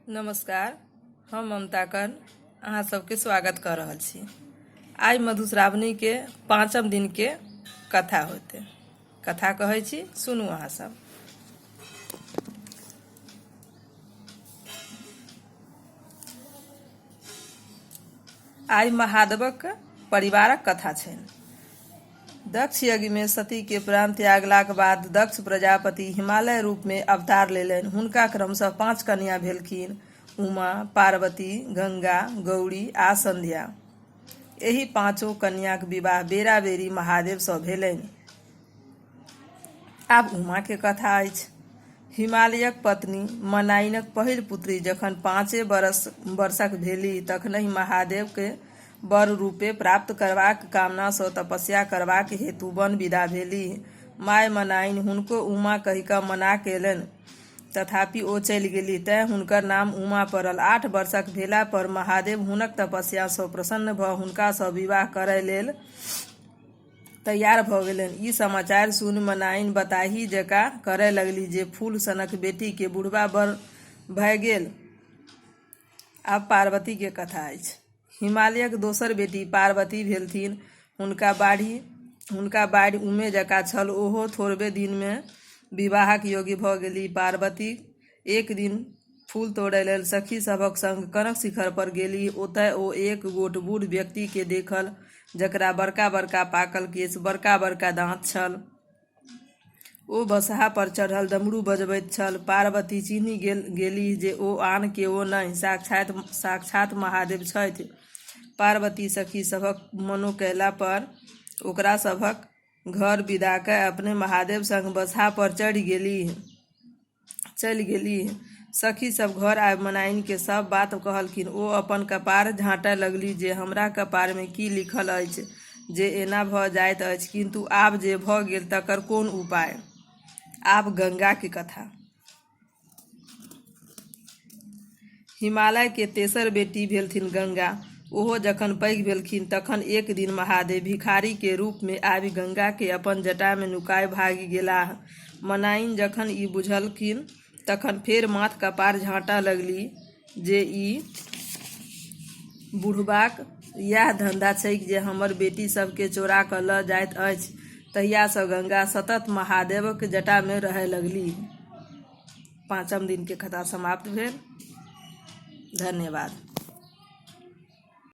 नमस्कार, हम ममता कर्ण अहाँ सबके स्वागत कर रहल छी। आइ मधुश्रावणी के 5म दिन के कथा होते। कथा कहै छी, सुनू अहाँ सब। आइ महादेवक परिवारक कथा छनि। दक्ष यज्ञ में सती के प्राण त्यागलाक बाद दक्ष प्रजापति हिमालय रूप में अवतार लेलनि। हुनका क्रमशः 5 कन्या भेलखिन: उमा, पार्वती, गंगा, गौरी आ संध्या। एहि 5 कन्याक विवाह बेरा बेरी महादेव सँ भेलनि। आब उमा के कथा अछि। हिमालयक पत्नी मनाइनक पहिल पुत्री जखन 5 वर्षक भेली तखनहि महादेव के वर रूपे प्राप्त करबाक कामना सँ तपस्या करबाक हेतु वन विदा भेलीह। माय मनाइन हुनको उमा कहि कऽ मना केलनि, तथापि ओ चलि गेलीह, तेँ हुनकर नाम उमा पड़ल। 8 वर्षक भेला पर महादेव हुनक तपस्या सँ प्रसन्न भऽ हुनका सँ विवाह करय लेल तैयार भऽ गेलनि। ई समाचार सुनि मनाइन बताही जकाँ करय लगलीह जे फूल सनक बेटी के बुढ़बा बर भऽ गेल। आब पार्वती के कथा अछि। हिमालयक दोसर बेटी पार्वती भेलथिन। हुनका बाढ़ि उमे जकाँ छल। ओहो थोड़बे दिन में विवाहक योग्य भऽ गेली। पार्वती एक दिन फूल तोड़य लेल सखी सभक संग कनक शिखर पर गेली। ओतय ओ एक गोट बूढ़ व्यक्ति के देखल, जकरा बड़का बड़का पाकल केश, बड़का बड़का दाँत छल। ओ बसहा पर चढ़ल डमरू बजबैत छल। पार्वती चिन्हि गेलीह जे ओ आन केओ नहि, साक्षात महादेव छथि। पार्वती सखी सभक मनो कयला पर ओकरा सभक घर विदा कऽ अपने महादेव संग बसहा पर चलि गेलीह। सखी सब घर आबि मनाइन के सब बात कहलखिन। ओ अपन कपार झाँटय लगली जे हमरा कपार में की लिखल अछि जे एना भऽ जाइत अछि, किंतु आब जे भऽ गेल तकर कोन उपाय। आब गंगा के कथा। हिमालय के तेसर बेटी भेलथिन गंगा। ओहो जखन पैघ भेलखिन तखन एक दिन महादेव भिखारी के रूप में आबि गंगा के अपन जटा में नुकाय भागि गेलाह। मनाइन जखन ई बुझलखिन तखन फेर माथ कपार झाँटऽ लगली जे ई बुढ़बाक इएह धंधा छैक जे हमर बेटी सबके चोरा कऽ लऽ जाइत अछि। तहिया सँ गंगा सतत महादेवक जटा में रहय लगली। 5म दिन के कथा समाप्त भेल। धन्यवाद।